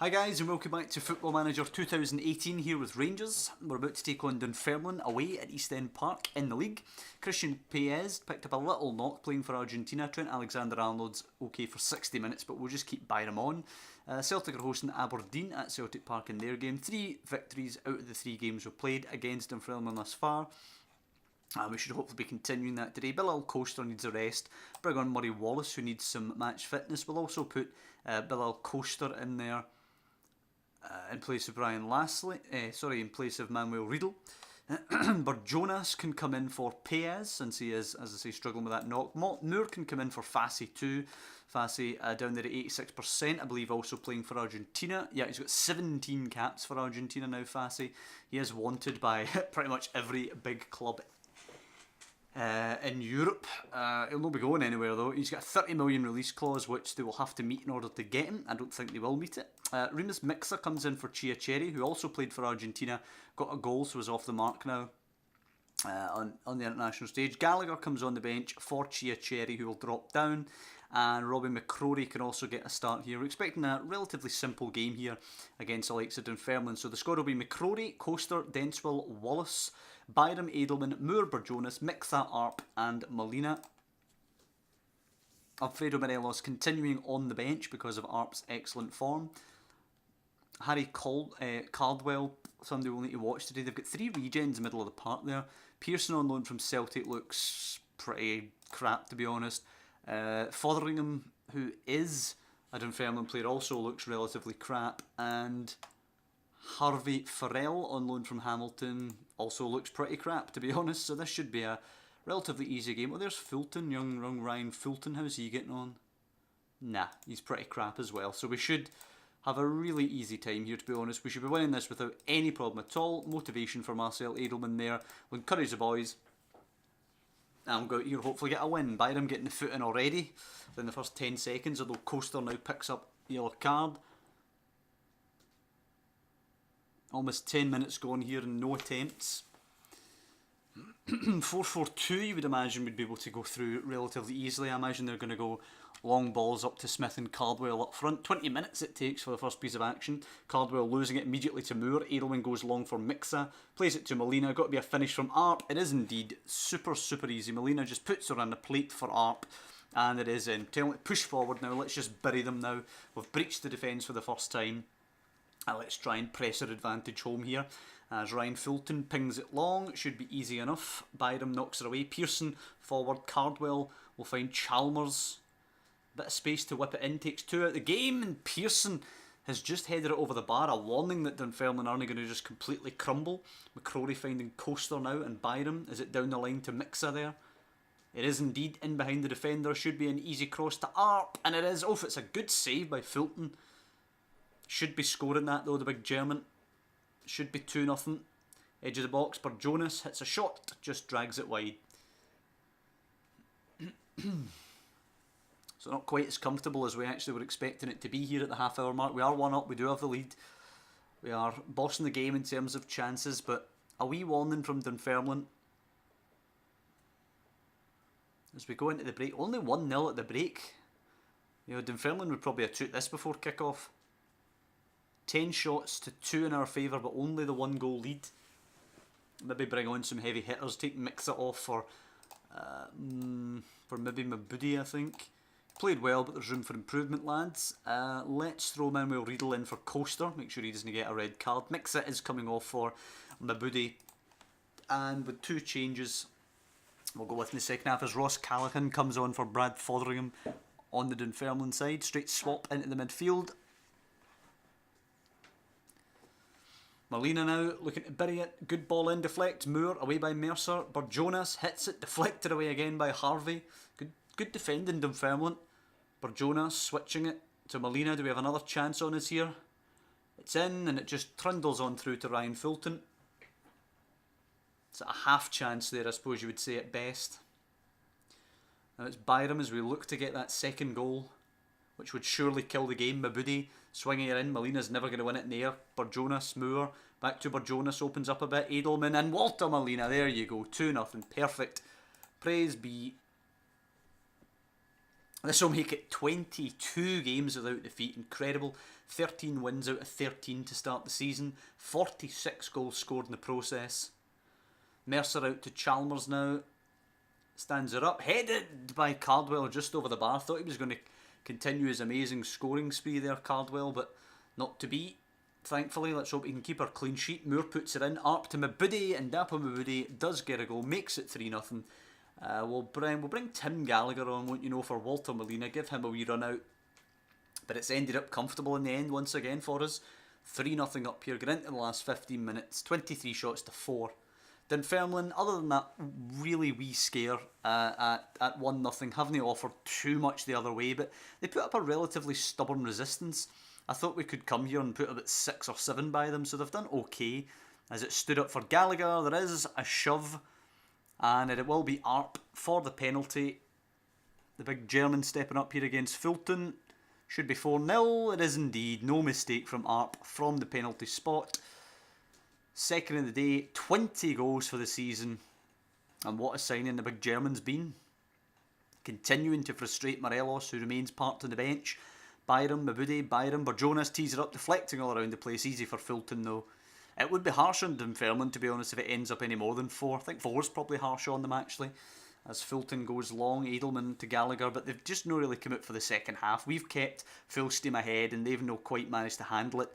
Hi guys and welcome back to Football Manager 2018 here with Rangers. We're about to take on Dunfermline away at East End Park in the league. Christian Paez picked up a little knock playing for Argentina. Trent Alexander-Arnold's okay for 60 minutes but we'll just keep buying him on. Celtic are hosting Aberdeen at Celtic Park in their game. 3 victories out of the 3 games we've played against Dunfermline thus far. We should hopefully be continuing that today. Bilal Coaster needs a rest. Bring on Murray Wallace who needs some match fitness. We'll also put Bilal Coaster in there. In place of Brian Lassley, in place of Manuel Riedel. Jonas can come in for Paez, since he is, as I say, struggling with that knock. Moore can come in for Fassi too. Fassi down there at 86%, I believe, also playing for Argentina. Yeah, he's got 17 caps for Argentina now, Fassi. He is wanted by pretty much every big club in Europe. He'll not be going anywhere though. He's got a 30 million release clause which they will have to meet in order to get him. I don't think they will meet it. Remus Mixer comes in for Chia Cherry, who also played for Argentina, got a goal so is off the mark now on the international stage. Gallagher comes on the bench for Chia Cherry, who will drop down, and Robbie McCrory can also get a start here. We're expecting a relatively simple game here against Alexa Dunfermline. So the squad will be McCrory, Coaster, Denswell, Wallace, Byram, Edelman, Moore, Burjonas, Mixa, Arp and Molina. Alfredo Morelos continuing on the bench because of Arp's excellent form. Harry Caldwell, somebody we'll need to watch today. They've got 3 regens in the middle of the park there. Pearson on loan from Celtic looks pretty crap, to be honest. Fotheringham, who is a Dunfermline player, also looks relatively crap. And Harvey Farrell on loan from Hamilton also looks pretty crap, to be honest. So this should be a relatively easy game. Oh, there's Fulton, young Ryan Fulton. How's he getting on? Nah, he's pretty crap as well. So we should have a really easy time here, to be honest. We should be winning this without any problem at all. Motivation for Marcel Edelman there. We'll encourage the boys. And we'll go here, hopefully get a win. Byram getting the foot in already in the first 10 seconds, although Coaster now picks up a yellow card. Almost 10 minutes gone here and no attempts. 4-4-2 you would imagine would be able to go through relatively easily. I imagine they're going to go long balls up to Smith and Cardwell up front. 20 minutes it takes for the first piece of action. Cardwell losing it immediately to Moore. Edelman goes long for Mixa. Plays it to Molina. Got to be a finish from Arp. It is indeed super easy. Molina just puts her on the plate for Arp. And it is in. Telling it push forward now. Let's just bury them now. We've breached the defence for the first time. Let's try and press our advantage home here. As Ryan Fulton pings it long, it should be easy enough. Byram knocks it away. Pearson forward. Cardwell will find Chalmers. Bit of space to whip it in. Takes 2 out of the game. And Pearson has just headed it over the bar. A warning that Dunfermline aren't going to just completely crumble. McCrory finding Coaster now. And Byram. Is it down the line to Mixa there? It is indeed in behind the defender. Should be an easy cross to Arp. And it is. Oh, it's a good save by Fulton. Should be scoring that though, the big German. Should be 2-0. Edge of the box, Burjonas hits a shot, just drags it wide. So not quite as comfortable as we actually were expecting it to be here at the half-hour mark. We are 1-up, we do have the lead. We are bossing the game in terms of chances, but a wee warning from Dunfermline. As we go into the break, only 1-0 at the break. You know, Dunfermline would probably have took this before kick-off. 10 shots to 2 in our favour, but only the 1 goal lead. Maybe bring on some heavy hitters, take Mixa off for maybe Mabudi, I think. Played well, but there's room for improvement, lads. Let's throw Manuel Riedel in for Coaster, make sure he doesn't get a red card. Mixa is coming off for Mabudi, and with 2 changes, we'll go with in the second half as Ross Callaghan comes on for Brad Fotheringham on the Dunfermline side. Straight swap into the midfield. Molina now looking to bury it. Good ball in, deflect. Moore away by Mercer. Burjonas hits it, deflected away again by Harvey. Good defending Dunfermline. Burjonas switching it to Molina. Do we have another chance on us here? It's in and it just trundles on through to Ryan Fulton. It's a half chance there, I suppose you would say at best. Now it's Byram as we look to get that second goal, which would surely kill the game. Mabudi swinging it in. Molina's never going to win it in the air. Burjonas, Moore. Back to Burjonas, opens up a bit. Edelman and Walter Molina. There you go. 2-0. Perfect. Praise be This will make it 22 games without defeat. Incredible. 13 wins out of 13 to start the season. 46 goals scored in the process. Mercer out to Chalmers now. Stands her up. Headed by Cardwell just over the bar. Thought he was going to continue his amazing scoring spree there, Cardwell, but not to be. Thankfully, let's hope he can keep her clean sheet. Moore puts it in. Arp to Mabudi, and Dapo Mabudi does get a goal. Makes it 3-0. We'll bring Tim Gallagher on, won't you know, for Walter Molina. Give him a wee run out. But it's ended up comfortable in the end once again for us. 3-0 up here. Get into the last 15 minutes. 23 shots to 4. Dunfermline, other than that really wee scare at 1-0, haven't offered too much the other way, but they put up a relatively stubborn resistance. I thought we could come here and put about 6 or 7 by them, so they've done okay. As it stood up for Gallagher, there is a shove. And it will be Arp for the penalty. The big German stepping up here against Fulton. Should be 4-0. It is indeed. No mistake from Arp from the penalty spot. Second of the day. 20 goals for the season. And what a signing the big German's been. Continuing to frustrate Morelos, who remains parked on the bench. Byram, Mabudi, Byram. Barjonas tees it up, deflecting all around the place. Easy for Fulton though. It would be harsh on Dunfermline, to be honest, if it ends up any more than 4. I think 4 is probably harsh on them, actually. As Fulton goes long, Edelman to Gallagher, but they've just not really come out for the second half. We've kept full steam ahead, and they've not quite managed to handle it.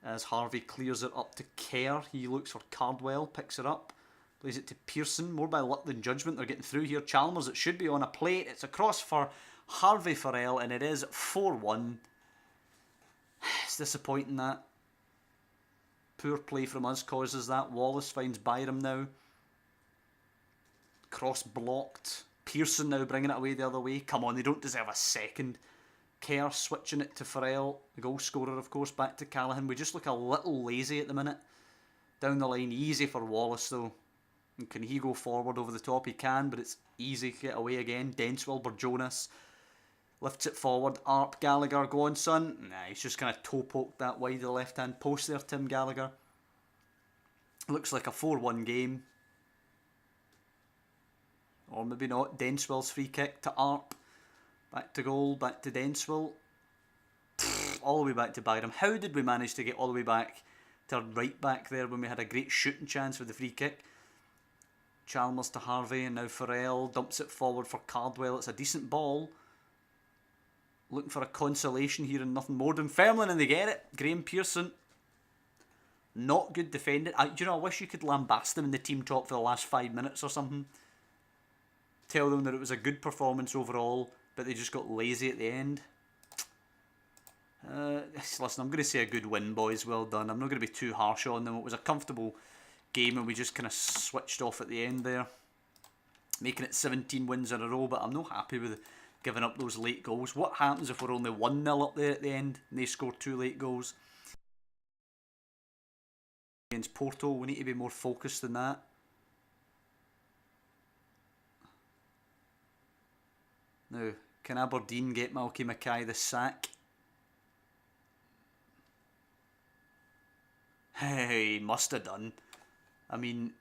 As Harvey clears it up to Kerr, he looks for Cardwell, picks it up, plays it to Pearson. More by luck than judgment, they're getting through here. Chalmers, it should be on a plate. It's across for Harvey Farrell, and it is 4-1. It's disappointing that. Poor play from us causes that. Wallace finds Byram now. Cross blocked. Pearson now bringing it away the other way. Come on, they don't deserve a second. Kerr switching it to Farrell. The goal scorer, of course, back to Callaghan. We just look a little lazy at the minute. Down the line, easy for Wallace though. And can he go forward over the top? He can, but it's easy to get away again. Denswell, Barjonas lifts it forward. Arp, Gallagher, go on son. Nah, he's just kind of toe poked that wide of the left hand post there, Tim Gallagher. Looks like a 4-1 game. Or maybe not. Denswell's free kick to Arp. Back to goal, back to Denswell. All the way back to Byram. How did we manage to get all the way back to right back there when we had a great shooting chance with the free kick? Chalmers to Harvey, and now Farrell dumps it forward for Cardwell. It's a decent ball. Looking for a consolation here and nothing more. Dunfermline, and they get it. Graham Pearson. Not good defending. You know, I wish you could lambast them in the team talk for the last 5 minutes or something. Tell them that it was a good performance overall, but they just got lazy at the end. Listen, I'm going to say a good win, boys. Well done. I'm not going to be too harsh on them. It was a comfortable game, and we just kind of switched off at the end there. Making it 17 wins in a row, but I'm not happy with giving up those late goals. What happens if we're only 1-0 up there at the end and they score 2 late goals? Against Porto, we need to be more focused than that. Now, can Aberdeen get Malky Mackay the sack? Hey, must have done. I mean,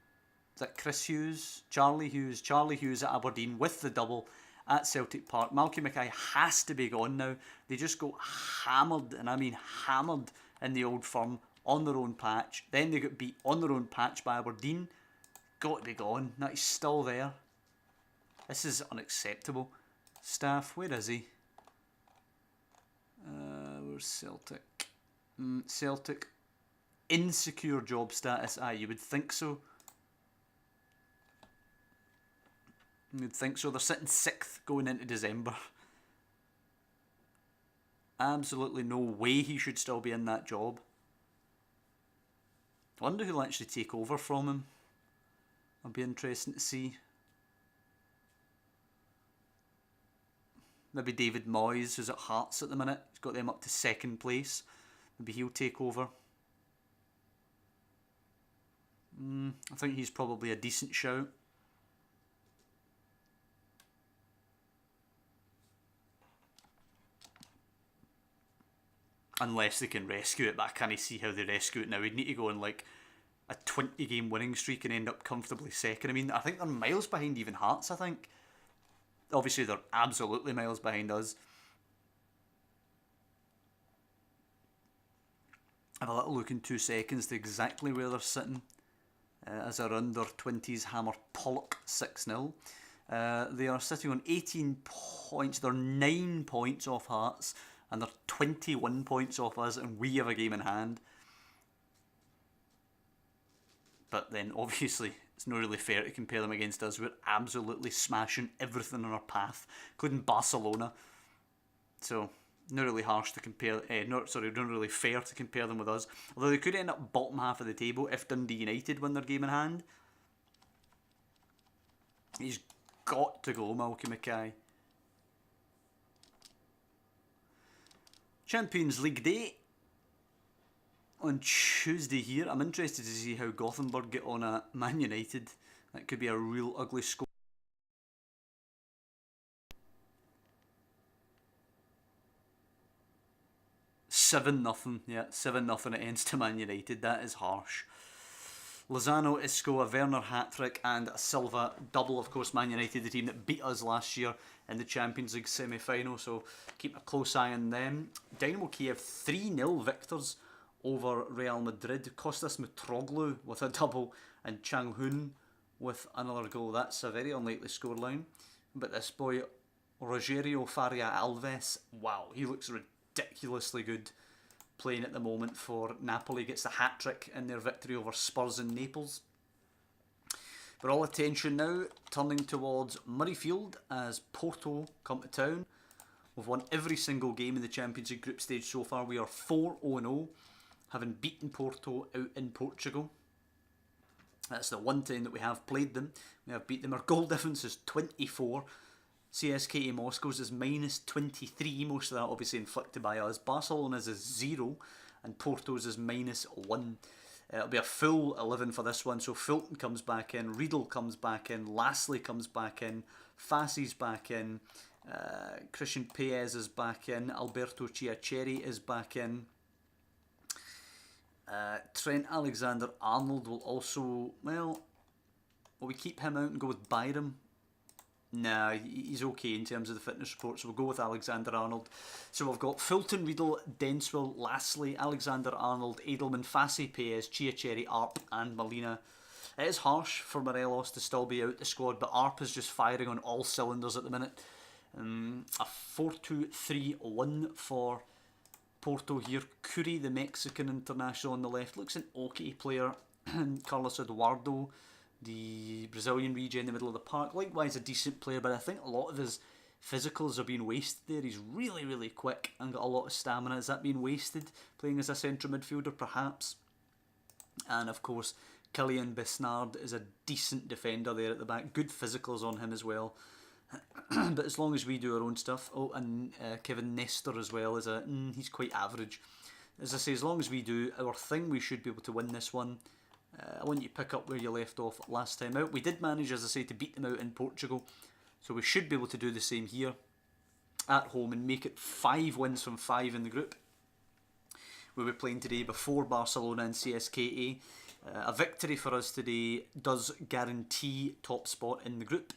is that Chris Hughes? Charlie Hughes. Charlie Hughes at Aberdeen with the double at Celtic Park. Malky Mackay has to be gone now. They just got hammered, and I mean hammered, in the Old Firm on their own patch. Then they got beat on their own patch by Aberdeen. Got to be gone. Now he's still there. This is unacceptable. Staff, where is he? Where's Celtic? Celtic. Insecure job status. You would think so. You'd think so. They're sitting 6th going into December. Absolutely no way he should still be in that job. I wonder who'll actually take over from him. It'll be interesting to see. Maybe David Moyes, who's at Hearts at the minute. He's got them up to 2nd place. Maybe he'll take over. I think he's probably a decent shout. Unless they can rescue it, but I can't see how they rescue it now. We'd need to go on like a 20 game winning streak and end up comfortably 2nd. I mean, I think they're miles behind even Hearts, I think. Obviously, they're absolutely miles behind us. Have a little look in 2 seconds to exactly where they're sitting. As our under-20s hammer Pollock 6-0. They are sitting on 18 points. They're 9 points off Hearts, and they're 21 points off us, and we have a game in hand. But then, obviously, it's not really fair to compare them against us. We're absolutely smashing everything in our path, including Barcelona. So, not really harsh to compare. Not really fair to compare them with us. Although they could end up bottom half of the table if Dundee United win their game in hand. He's got to go, Malky Mackay. Champions League day on Tuesday here. I'm interested to see how Gothenburg get on at Man United. That could be a real ugly score. 7-0, yeah, 7-0 it ends to Man United. That is harsh. Lozano, Isco, a Werner hat-trick and a Silva double. Of course, Man United, the team that beat us last year in the Champions League semi-final, so keep a close eye on them. Dynamo Kiev 3-0 victors over Real Madrid. Kostas Mitroglou with a double and Chang Hoon with another goal. That's a very unlikely scoreline. But this boy, Rogerio Faria Alves, wow, he looks ridiculously good playing at the moment for Napoli. Gets the hat-trick in their victory over Spurs in Naples. But all attention now turning towards Murrayfield as Porto come to town. We've won every single game in the Champions League group stage so far. We are 4-0, having beaten Porto out in Portugal. That's the one time that we have played them. We have beat them. Our goal difference is 24. CSKA Moscow's is -23, most of that obviously inflicted by us. Barcelona's is 0 and Porto's is -1. It'll be a full 11 for this one, so Fulton comes back in, Riedel comes back in, Lastly comes back in, Fassi's back in, Christian Paez is back in, Alberto Chiacheri is back in. Trent Alexander-Arnold will also, well, will we keep him out and go with Byram? Nah, he's okay in terms of the fitness report, so we'll go with Alexander-Arnold. So we've got Fulton, Riedel, Denswell, Lastly, Alexander-Arnold, Edelman, Fassi, Paez, Chiacheri, Arp and Molina. It is harsh for Morelos to still be out the squad, but Arp is just firing on all cylinders at the minute. A 4-2-3-1 for Porto here. Curry, the Mexican international on the left, looks an okay player. Carlos Eduardo, the Brazilian regen in the middle of the park, likewise a decent player, but I think a lot of his physicals are being wasted there. He's really, really quick and got a lot of stamina. Is that being wasted playing as a central midfielder, perhaps? And of course, Kylian Besnard is a decent defender there at the back. Good physicals on him as well. But as long as we do our own stuff. Oh, and Kevin Nestor as well is he's quite average. As I say, as long as we do our thing, we should be able to win this one. I want you to pick up where you left off last time out. We did manage, as I say, to beat them out in Portugal, so we should be able to do the same here at home and make it 5 wins from 5 in the group. We'll be playing today before Barcelona and CSKA. A victory for us today does guarantee top spot in the group.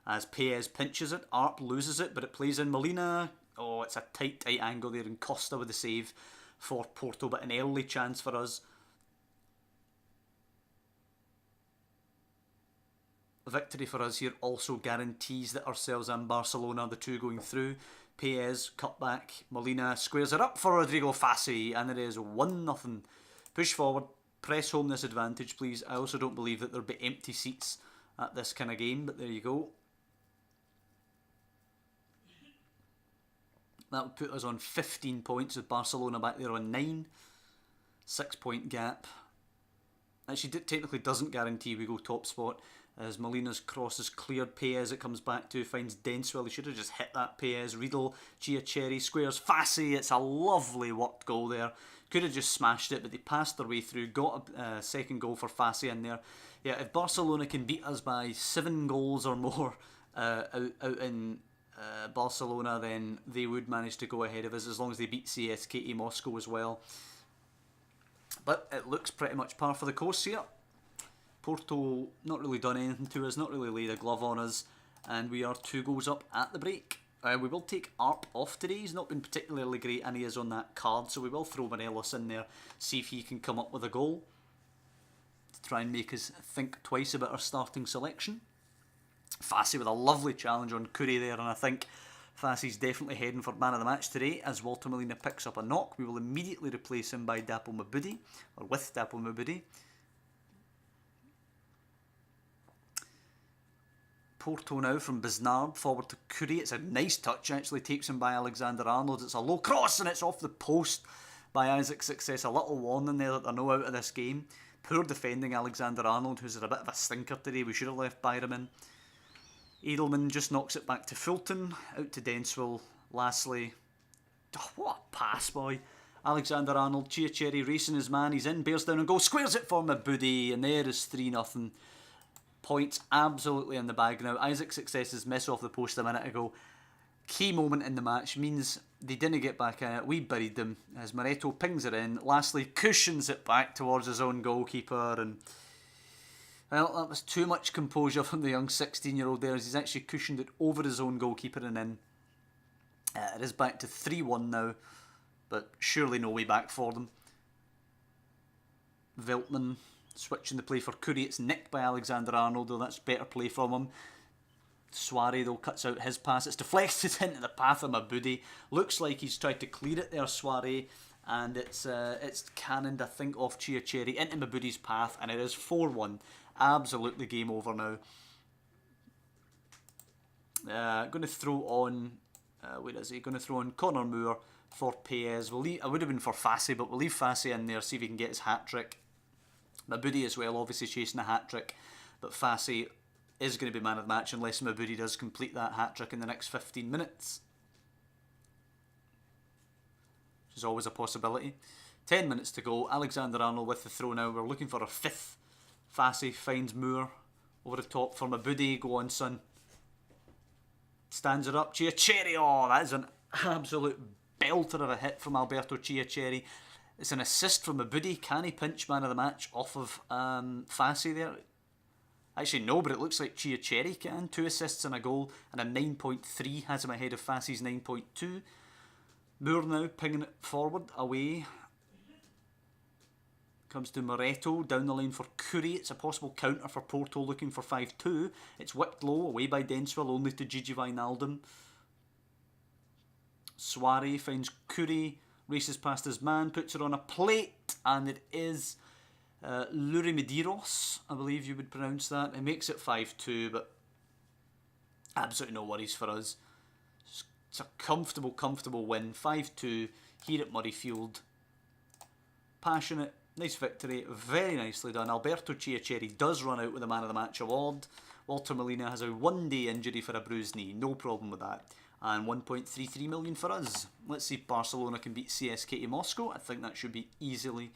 As Paez pinches it, Arp loses it, but it plays in Molina. Oh, it's a tight angle there, and Costa with the save for Porto, but an early chance for us. A victory for us here also guarantees that ourselves and Barcelona are the two going through. Paez, cut back, Molina squares it up for Rodrigo Fassi, and it is 1-0. Push forward, press home this advantage, please. I also don't believe that there'll be empty seats at this kind of game, but there you go. That would put us on 15 points with Barcelona back there on 9. 6-point gap. Actually, technically doesn't guarantee we go top spot. As Molina's cross is cleared, Paez it comes back to, finds Denswell. He should have just hit that. Paez, Riedel, Chiacheri, squares Fassi. It's a lovely worked goal there. Could have just smashed it, but they passed their way through. Got a second goal for Fassi in there. Yeah, if Barcelona can beat us by 7 goals or more out in Barcelona, then they would manage to go ahead of us, as long as they beat CSKA Moscow as well. But it looks pretty much par for the course here. Porto not really done anything to us, not really laid a glove on us. and we are 2 goals up at the break. We will take Arp off today. He's not been particularly great, and he is on that card, so we will throw Morelos in there, see if he can come up with a goal to try and make us think twice about our starting selection. Fassi with a lovely challenge on Curry there, and I think Fassi's definitely heading for man of the match today as Walter Molina picks up a knock. We will immediately replace him by Dapo Mabudi, or with Dapo Mabudi. Porto now from Bisnard, forward to Curry. It's a nice touch, actually takes him by Alexander-Arnold. It's a low cross and it's off the post by Isaac Success. A little warning there that they're no out of this game. Poor defending Alexander-Arnold, who's had a bit of a stinker today. We should have left Byram in. Edelman just knocks it back to Fulton, out to Denswell. Lastly, oh, what a pass, boy. Alexander-Arnold, Chiacherry racing his man. He's in, bears down and goal, squares it for Mabudi, and there is 3-0. Points absolutely in the bag now. Isaac Success's miss off the post a minute ago. Key moment in the match, means they didn't get back in it. We buried them as Moreto pings it in. Lastly, cushions it back towards his own goalkeeper, and well, that was too much composure from the young 16-year-old there, as he's actually cushioned it over his own goalkeeper and in. It is back to 3-1 now, but surely no way back for them. Veltman switching the play for Curry. It's nicked by Alexander-Arnold, though that's better play from him. Suarez, though, cuts out his pass. It's deflected into the path of Mabudi. Looks like he's tried to clear it there, Suarez, and it's cannoned, I think, off Chiacherry into Mabudi's path, and it is 4-1. Absolutely game over now. Going to throw on, where is he? Going to throw on Connor Moore for Paez. We'll leave, I would have been for Fassi, but we'll leave Fassi in there, see if he can get his hat-trick. Mabudi as well, obviously chasing a hat-trick, but Fassi is going to be man of the match unless Mabudi does complete that hat-trick in the next 15 minutes. Which is always a possibility. 10 minutes to go. Alexander-Arnold with the throw now. We're looking for a 5th. Fassi finds Moore over the top for Mabudi. Go on, son. Stands it up. Chiacherry. Oh, that is an absolute belter of a hit from Alberto Chiacherry. It's an assist from Mabudi. Can he pinch man of the match off of Fassi there? Actually, no, but it looks like Chiacherry can. 2 assists and a goal, and a 9.3 has him ahead of Fassi's 9.2. Moore now pinging it forward, away. Comes to Moreto, down the lane for Curry. It's a possible counter for Porto, looking for 5-2. It's whipped low, away by Denswell, only to Gigi Wijnaldum. Suarez finds Curry, races past his man, puts it on a plate, and it is Lurimediros, I believe you would pronounce that. It makes it 5-2, but absolutely no worries for us. It's a comfortable win. 5-2 here at Murrayfield. Passionate, nice victory, very nicely done. Alberto Chiacherry does run out with the Man of the Match award. Walter Molina has a 1-day injury for a bruised knee, no problem with that. And 1.33 million for us. Let's see if Barcelona can beat CSKA Moscow. I think that should be easily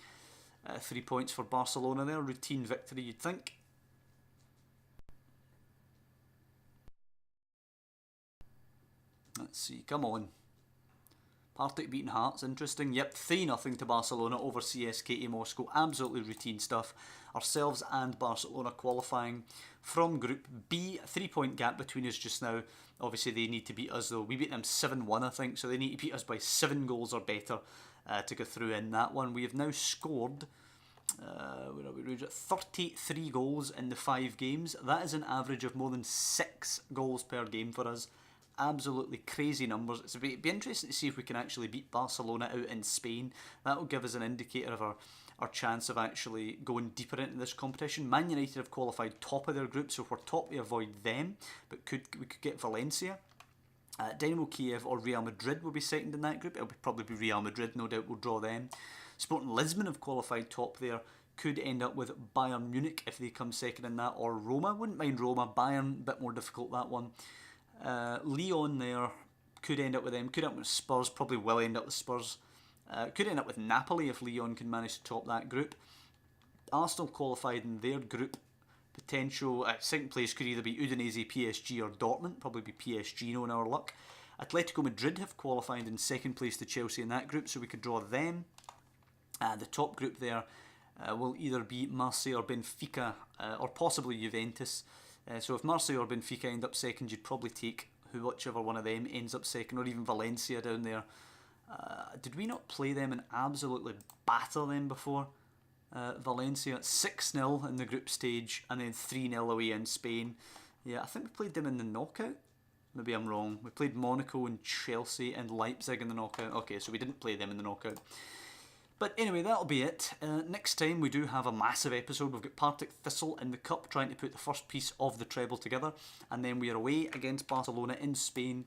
3 points for Barcelona there. Routine victory, you'd think. Let's see, come on. Partick beating Hearts, interesting. Yep, 3-0 to Barcelona over CSKA Moscow. Absolutely routine stuff. Ourselves and Barcelona qualifying from Group B. A 3-point gap between us just now. Obviously, they need to beat us, though. We beat them 7-1, I think, so they need to beat us by 7 goals or better to go through in that one. We have now scored 33 goals in the 5 games. That is an average of more than 6 goals per game for us. Absolutely crazy numbers. It'd be interesting to see if we can actually beat Barcelona out in Spain. That will give us an indicator of our chance of actually going deeper into this competition. Man United have qualified top of their group, so if we're top we avoid them, but we could get Valencia. Dynamo Kiev or Real Madrid will be second in that group. It'll probably be Real Madrid, no doubt we'll draw them. Sporting Lisbon have qualified top there. Could end up with Bayern Munich if they come second in that, or Roma. Wouldn't mind Roma. Bayern, a bit more difficult that one. Lyon there, could end up with them. Could end up with Spurs, probably will end up with Spurs. Could end up with Napoli if Lyon can manage to top that group. Arsenal qualified in their group. Potential second place could either be Udinese, PSG or Dortmund. Probably be PSG knowing our luck. Atletico Madrid have qualified in second place to Chelsea in that group, so we could draw them. The top group there will either be Marseille or Benfica, or possibly Juventus. So if Marseille or Benfica end up second, you'd probably take whichever one of them ends up second, or even Valencia down there. Did we not play them and absolutely batter them before? Valencia 6-0 in the group stage, and then 3-0 away in Spain. Yeah, I think we played them in the knockout. Maybe I'm wrong. We played Monaco and Chelsea and Leipzig in the knockout. Okay, so we didn't play them in the knockout. But anyway, that'll be it. Next time we do have a massive episode. We've got Partick Thistle in the Cup trying to put the first piece of the treble together. And then we are away against Barcelona in Spain.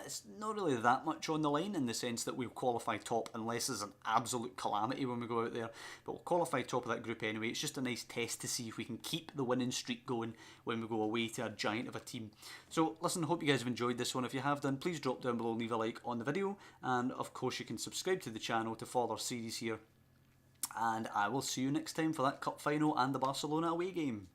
It's not really that much on the line in the sense that we'll qualify top unless there's an absolute calamity when we go out there. But we'll qualify top of that group anyway. It's just a nice test to see if we can keep the winning streak going when we go away to a giant of a team. So listen, hope you guys have enjoyed this one. If you have done, please drop down below and leave a like on the video. And of course you can subscribe to the channel to follow our series here. And I will see you next time for that cup final and the Barcelona away game.